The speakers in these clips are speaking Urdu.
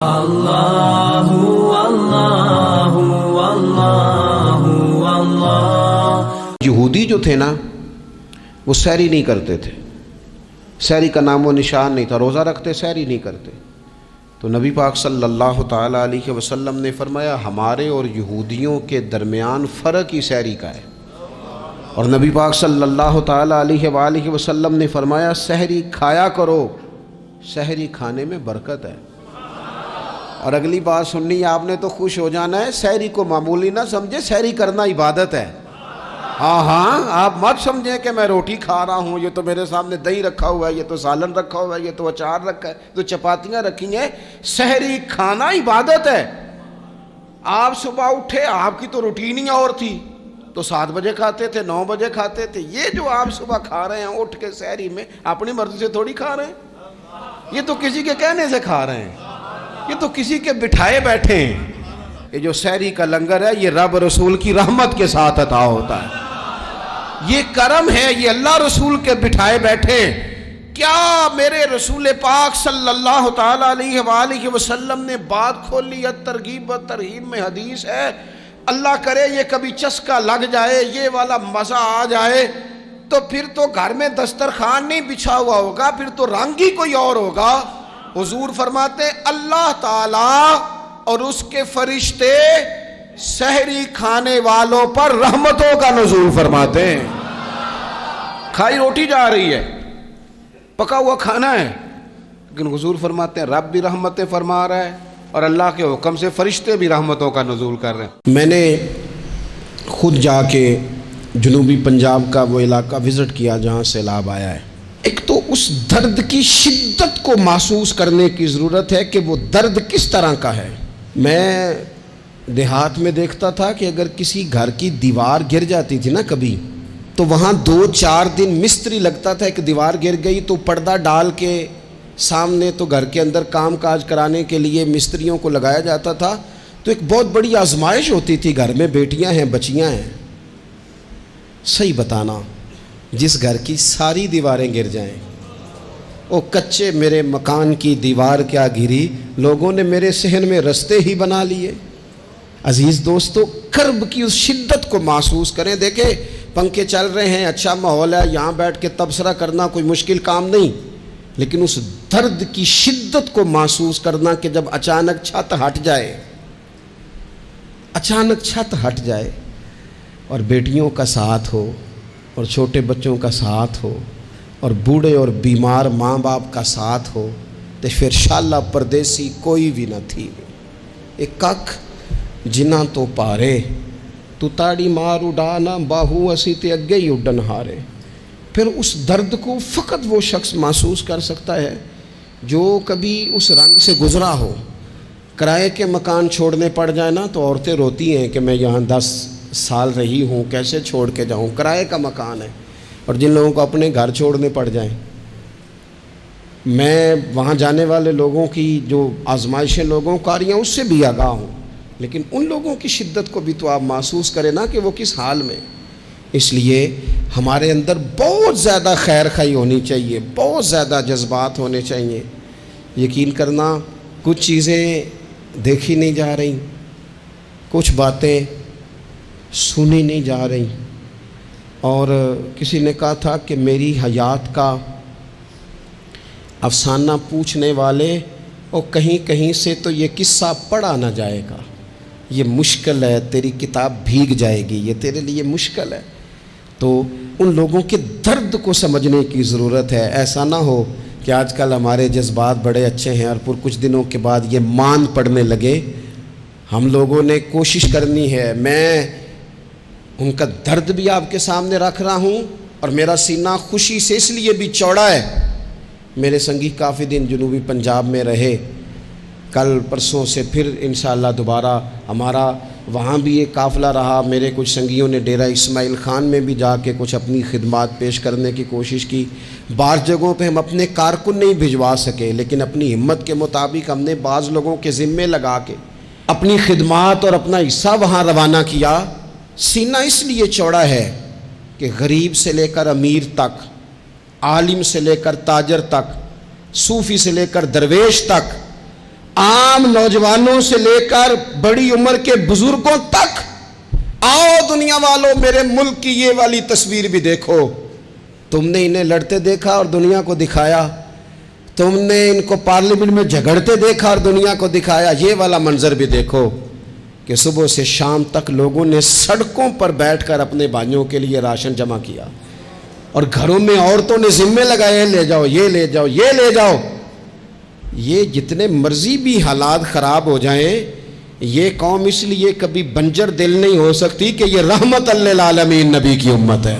اللہ اللہ اللہ اللہ۔ یہودی جو تھے نا وہ سحری نہیں کرتے تھے، سحری کا نام و نشان نہیں تھا، روزہ رکھتے سحری نہیں کرتے۔ تو نبی پاک صلی اللہ تعالیٰ علیہ وسلم نے فرمایا ہمارے اور یہودیوں کے درمیان فرق ہی سحری کا ہے، اور نبی پاک صلی اللہ تعالیٰ علیہ وآلہ وسلم نے فرمایا سحری کھایا کرو، سحری کھانے میں برکت ہے۔ اور اگلی بات سننی آپ نے تو خوش ہو جانا ہے، سحری کو معمولی نہ سمجھے، سحری کرنا عبادت ہے۔ ہاں آپ مت سمجھیں کہ میں روٹی کھا رہا ہوں، یہ تو میرے سامنے دہی رکھا ہوا ہے، یہ تو سالن رکھا ہوا ہے، یہ تو اچار رکھا ہے، تو چپاتیاں رکھی ہیں۔ سحری کھانا عبادت ہے۔ آپ صبح اٹھے، آپ کی تو روٹین ہی اور تھی، تو 7 بجے کھاتے تھے، 9 بجے کھاتے تھے۔ یہ جو آپ صبح کھا رہے ہیں اٹھ کے سحری میں، اپنی مرضی سے تھوڑی کھا رہے ہیں، یہ تو کسی کے کہنے سے کھا رہے ہیں، یہ تو کسی کے بٹھائے بیٹھے ہیں۔ یہ جو سحری کا لنگر ہے یہ رب رسول کی رحمت کے ساتھ عطا ہوتا ہے، یہ کرم ہے، یہ اللہ رسول کے بٹھائے بیٹھے۔ کیا میرے رسول پاک صلی اللہ تعالیٰ علیہ وآلہ وسلم نے بات کھولی ہے، ترغیب و ترہیب میں حدیث ہے، اللہ کرے یہ کبھی چسکا لگ جائے، یہ والا مزہ آ جائے، تو پھر تو گھر میں دسترخوان نہیں بچھا ہوا ہوگا، پھر تو رنگ ہی کوئی اور ہوگا۔ حضور فرماتے اللہ تعالیٰ اور اس کے فرشتے سحری کھانے والوں پر رحمتوں کا نزول فرماتے ہیں۔ کھائی روٹی جا رہی ہے، پکا ہوا کھانا ہے، لیکن حضور فرماتے ہیں رب بھی رحمتیں فرما رہا ہے، اور اللہ کے حکم سے فرشتے بھی رحمتوں کا نزول کر رہے ہیں۔ میں نے خود جا کے جنوبی پنجاب کا وہ علاقہ وزٹ کیا جہاں سیلاب آیا ہے۔ ایک تو اس درد کی شدت کو محسوس کرنے کی ضرورت ہے کہ وہ درد کس طرح کا ہے۔ میں دیہات میں دیکھتا تھا کہ اگر کسی گھر کی دیوار گر جاتی تھی نا کبھی، تو وہاں 2-4 دن مستری لگتا تھا، ایک دیوار گر گئی تو پردہ ڈال کے سامنے تو گھر کے اندر کام کاج کرانے کے لیے مستریوں کو لگایا جاتا تھا، تو ایک بہت بڑی آزمائش ہوتی تھی، گھر میں بیٹیاں ہیں، بچیاں ہیں، صحیح بتانا جس گھر کی ساری دیواریں گر جائیں، وہ کچے میرے مکان کی دیوار کیا گری، لوگوں نے میرے صحن میں رستے ہی بنا لیے۔ عزیز دوستو، کرب کی اس شدت کو محسوس کریں۔ دیکھیں پنکھے چل رہے ہیں، اچھا ماحول ہے، یہاں بیٹھ کے تبصرہ کرنا کوئی مشکل کام نہیں، لیکن اس درد کی شدت کو محسوس کرنا کہ جب اچانک چھت ہٹ جائے، اچانک چھت ہٹ جائے اور بیٹیوں کا ساتھ ہو اور چھوٹے بچوں کا ساتھ ہو اور بوڑھے اور بیمار ماں باپ کا ساتھ ہو، تو پھر شالہ پردیسی کوئی بھی نہ تھی۔ ایک کک جنہ تو پارے تو تاڑی مار اڈانا باہو اسی تے اگے ہی اڈن ہارے۔ پھر اس درد کو فقط وہ شخص محسوس کر سکتا ہے جو کبھی اس رنگ سے گزرا ہو۔ کرائے کے مکان چھوڑنے پڑ جائے نا تو عورتیں روتی ہیں کہ میں یہاں 10 سال رہی ہوں، کیسے چھوڑ کے جاؤں، کرائے کا مکان ہے۔ اور جن لوگوں کو اپنے گھر چھوڑنے پڑ جائیں، میں وہاں جانے والے لوگوں کی جو آزمائشیں لوگوں کو آ رہی ہیں اس سے بھی آگاہ ہوں، لیکن ان لوگوں کی شدت کو بھی تو آپ محسوس کریں نا کہ وہ کس حال میں۔ اس لیے ہمارے اندر بہت زیادہ خیر خواہی ہونی چاہیے، بہت زیادہ جذبات ہونے چاہیے۔ یقین کرنا کچھ چیزیں دیکھی نہیں جا رہی، کچھ باتیں سنی نہیں جا رہی، اور کسی نے کہا تھا کہ میری حیات کا افسانہ پوچھنے والے اور کہیں کہیں سے تو یہ قصہ پڑھا نہ جائے گا، یہ مشکل ہے، تیری کتاب بھیگ جائے گی، یہ تیرے لیے مشکل ہے۔ تو ان لوگوں کے درد کو سمجھنے کی ضرورت ہے۔ ایسا نہ ہو کہ آج کل ہمارے جذبات بڑے اچھے ہیں اور پھر کچھ دنوں کے بعد یہ مان پڑنے لگے۔ ہم لوگوں نے کوشش کرنی ہے، میں ان کا درد بھی آپ کے سامنے رکھ رہا ہوں، اور میرا سینہ خوشی سے اس لیے بھی چوڑا ہے، میرے سنگی کافی دن جنوبی پنجاب میں رہے، کل پرسوں سے پھر انشاءاللہ دوبارہ ہمارا وہاں بھی ایک قافلہ رہا۔ میرے کچھ سنگیوں نے ڈیرہ اسماعیل خان میں بھی جا کے کچھ اپنی خدمات پیش کرنے کی کوشش کی۔ بعض جگہوں پہ ہم اپنے کارکن نہیں بھجوا سکے، لیکن اپنی ہمت کے مطابق ہم نے بعض لوگوں کے ذمے لگا کے اپنی خدمات اور اپنا حصہ وہاں روانہ کیا۔ سینہ اس لیے چوڑا ہے کہ غریب سے لے کر امیر تک، عالم سے لے کر تاجر تک، صوفی سے لے کر درویش تک عام نوجوانوں سے لے کر بڑی عمر کے بزرگوں تک، آؤ دنیا والوں میرے ملک کی یہ والی تصویر بھی دیکھو۔ تم نے انہیں لڑتے دیکھا اور دنیا کو دکھایا، تم نے ان کو پارلیمنٹ میں جھگڑتے دیکھا اور دنیا کو دکھایا، یہ والا منظر بھی دیکھو کہ صبح سے شام تک لوگوں نے سڑکوں پر بیٹھ کر اپنے بھائیوں کے لیے راشن جمع کیا، اور گھروں میں عورتوں نے ذمے لگائے، لے جاؤ یہ لے جاؤ یہ لے جاؤ۔ یہ جتنے مرضی بھی حالات خراب ہو جائیں، یہ قوم اس لیے کبھی بنجر دل نہیں ہو سکتی کہ یہ رحمت للعالمین نبی کی امت ہے،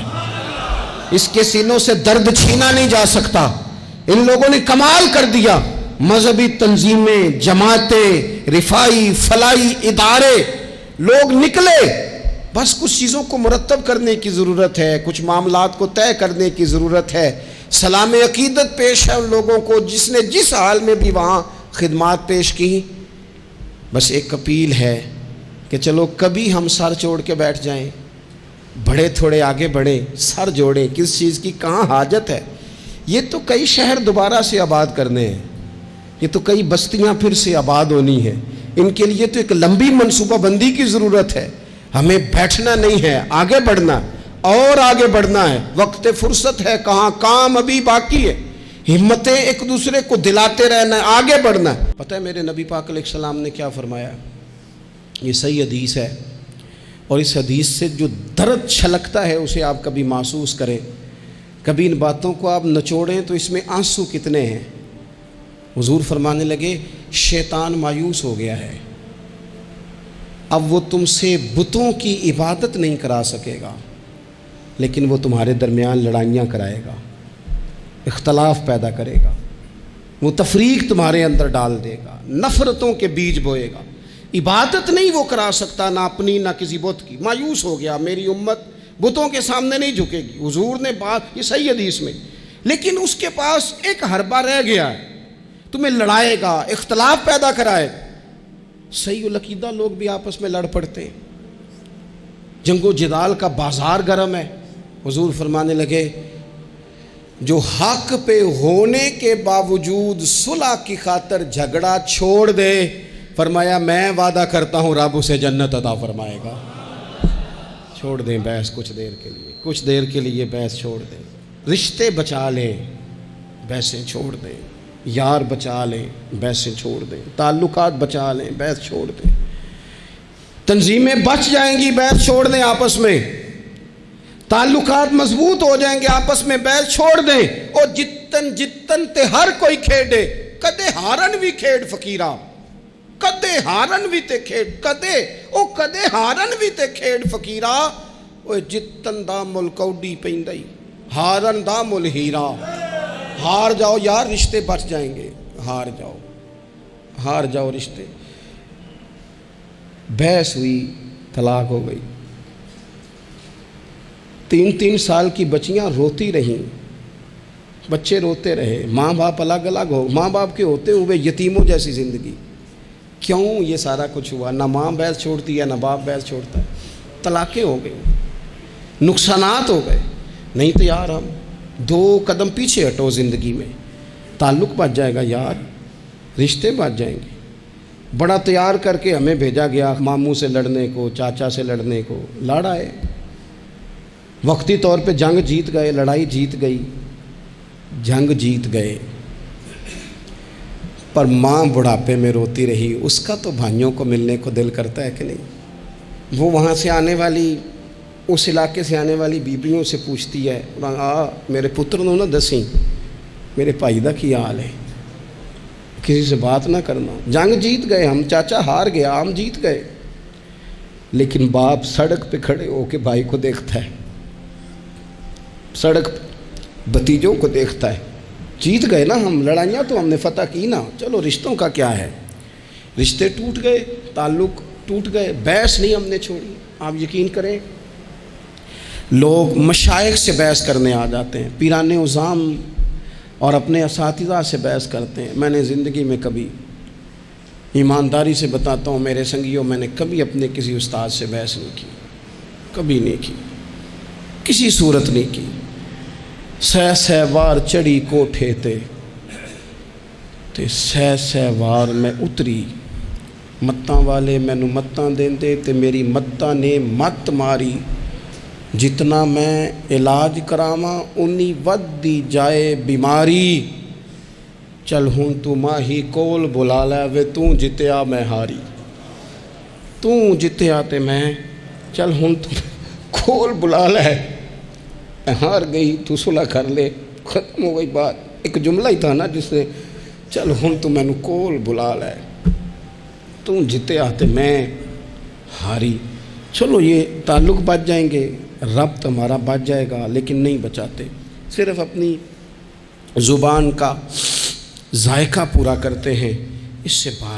اس کے سینوں سے درد چھینا نہیں جا سکتا۔ ان لوگوں نے کمال کر دیا، مذہبی تنظیمیں، جماعتیں، رفائی فلاحی ادارے، لوگ نکلے، بس کچھ چیزوں کو مرتب کرنے کی ضرورت ہے، کچھ معاملات کو طے کرنے کی ضرورت ہے۔ سلام عقیدت پیش ہے ان لوگوں کو جس نے جس حال میں بھی وہاں خدمات پیش کی۔ بس ایک اپیل ہے کہ چلو کبھی ہم سر چھوڑ کے بیٹھ جائیں، بڑے تھوڑے آگے بڑھیں، سر جوڑیں، کس چیز کی کہاں حاجت ہے؟ یہ تو کئی شہر دوبارہ سے آباد کرنے ہیں، یہ تو کئی بستیاں پھر سے آباد ہونی ہیں، ان کے لیے تو ایک لمبی منصوبہ بندی کی ضرورت ہے۔ ہمیں بیٹھنا نہیں ہے، آگے بڑھنا اور آگے بڑھنا ہے۔ وقت فرصت ہے کہاں، کام ابھی باقی ہے، ہمتیں ایک دوسرے کو دلاتے رہنا ہے، آگے بڑھنا ہے۔ پتہ ہے میرے نبی پاک علیہ السلام نے کیا فرمایا؟ یہ صحیح حدیث ہے، اور اس حدیث سے جو درد چھلکتا ہے اسے آپ کبھی محسوس کریں، کبھی ان باتوں کو آپ نچوڑیں تو اس میں آنسو کتنے ہیں۔ حضور فرمانے لگے شیطان مایوس ہو گیا ہے، اب وہ تم سے بتوں کی عبادت نہیں کرا سکے گا، لیکن وہ تمہارے درمیان لڑائیاں کرائے گا، اختلاف پیدا کرے گا، وہ تفریق تمہارے اندر ڈال دے گا، نفرتوں کے بیج بوئے گا۔ عبادت نہیں وہ کرا سکتا، نہ اپنی نہ کسی بت کی۔ مایوس ہو گیا، میری امت بتوں کے سامنے نہیں جھکے گی۔ حضور نے بات یہ صحیح حدیث میں، لیکن اس کے پاس ایک حربہ رہ گیا ہے، تمہیں لڑائے گا، اختلاف پیدا کرائے گا۔ صحیح العقیدہ لوگ بھی آپس میں لڑ پڑتے ہیں، جنگ و جدال کا بازار گرم ہے۔ حضور فرمانے لگے جو حق پہ ہونے کے باوجود صلح کی خاطر جھگڑا چھوڑ دے، فرمایا میں وعدہ کرتا ہوں رب اسے جنت عطا فرمائے گا۔ چھوڑ دیں بحث کچھ دیر کے لیے، کچھ دیر کے لیے بحث چھوڑ دیں، رشتے بچا لیں، بحثیں چھوڑ دیں، یار بچا لیں، بحثیں چھوڑ دیں، تعلقات بچا لیں، بحث چھوڑ دیں، تنظیمیں بچ جائیں گی، بحث چھوڑ دیں، آپس میں تعلقات مضبوط ہو جائیں گے، آپس میں بحث چھوڑ دیں۔ اور جتن جتن تے ہر کوئی کھیڈے، کدے ہارن بھی کھیڈ فقیرہ، کدے ہارن بھی تے کھیڈ، کدے ہارن بھی تے کھیڈ فقیرہ، اوے جتن دا مل کوڈی پیندائی، ہارن دا مل ہیرا۔ ہار جاؤ یار، رشتے بچ جائیں گے، ہار جاؤ رشتے۔ بحث ہوئی، طلاق ہو گئی، 3 سال کی بچیاں روتی رہیں، بچے روتے رہے، ماں باپ الگ الگ ہو، ماں باپ کے ہوتے ہوئے یتیموں جیسی زندگی۔ کیوں یہ سارا کچھ ہوا؟ نہ ماں بحث چھوڑتی ہے نہ باپ بحث چھوڑتا ہے، طلاقیں ہو گئی، نقصانات ہو گئے۔ نہیں تو یار ہم 2 قدم پیچھے ہٹو زندگی میں، تعلق بچ جائے گا یار، رشتے بچ جائیں گے۔ بڑا تیار کر کے ہمیں بھیجا گیا ماموں سے لڑنے کو، چاچا سے لڑنے کو، لڑ آئے، وقتی طور پہ جنگ جیت گئے، لڑائی جیت گئی، جنگ جیت گئے، پر ماں بڑھاپے میں روتی رہی۔ اس کا تو بھائیوں کو ملنے کو دل کرتا ہے کہ نہیں؟ وہ وہاں سے آنے والی، اس علاقے سے آنے والی بیبیوں سے پوچھتی ہے، میرے پتر نو نہ دسیں میرے بھائی دا کی حال ہے، کسی سے بات نہ کرنا۔ جنگ جیت گئے ہم، چاچا ہار گیا، ہم جیت گئے، لیکن باپ سڑک پہ کھڑے ہو کے بھائی کو دیکھتا ہے، سڑک بھتیجوں کو دیکھتا ہے۔ جیت گئے نا ہم، لڑائیاں تو ہم نے فتح کی نا، چلو رشتوں کا کیا ہے؟ رشتے ٹوٹ گئے، تعلق ٹوٹ گئے، بحث نہیں ہم نے چھوڑی۔ آپ یقین کریں لوگ مشائخ سے بحث کرنے آ جاتے ہیں، پیران عظام اور اپنے اساتذہ سے بحث کرتے ہیں۔ میں نے زندگی میں کبھی، ایمانداری سے بتاتا ہوں میرے سنگیوں، میں نے کبھی اپنے کسی استاد سے بحث نہیں کی، کبھی نہیں کی، کسی صورت نہیں کی۔ سہ وار چڑھی کوٹھے تے سہ وار میں اتری، متاں والے مینو متاں دیندے تے میری متاں نے مت ماری، جتنا میں علاج کراواں اُنی ودی جائے بیماری، چل ہوں تو ماہی کول بلا لے وے توں جتیا میں ہاری، توں جتیا تے میں چل ہوں تو کول بلا لے، میں ہار گئی تو صلح کر لے، ختم ہو گئی بات۔ ایک جملہ ہی تھا نا جس سے چل ہوں تو مینو کول بلا لے، توں جتیا تے میں ہاری۔ چلو یہ تعلق بچ جائیں گے، ربط ہمارا بچ جائے گا، لیکن نہیں بچاتے، صرف اپنی زبان کا ذائقہ پورا کرتے ہیں، اس سے بات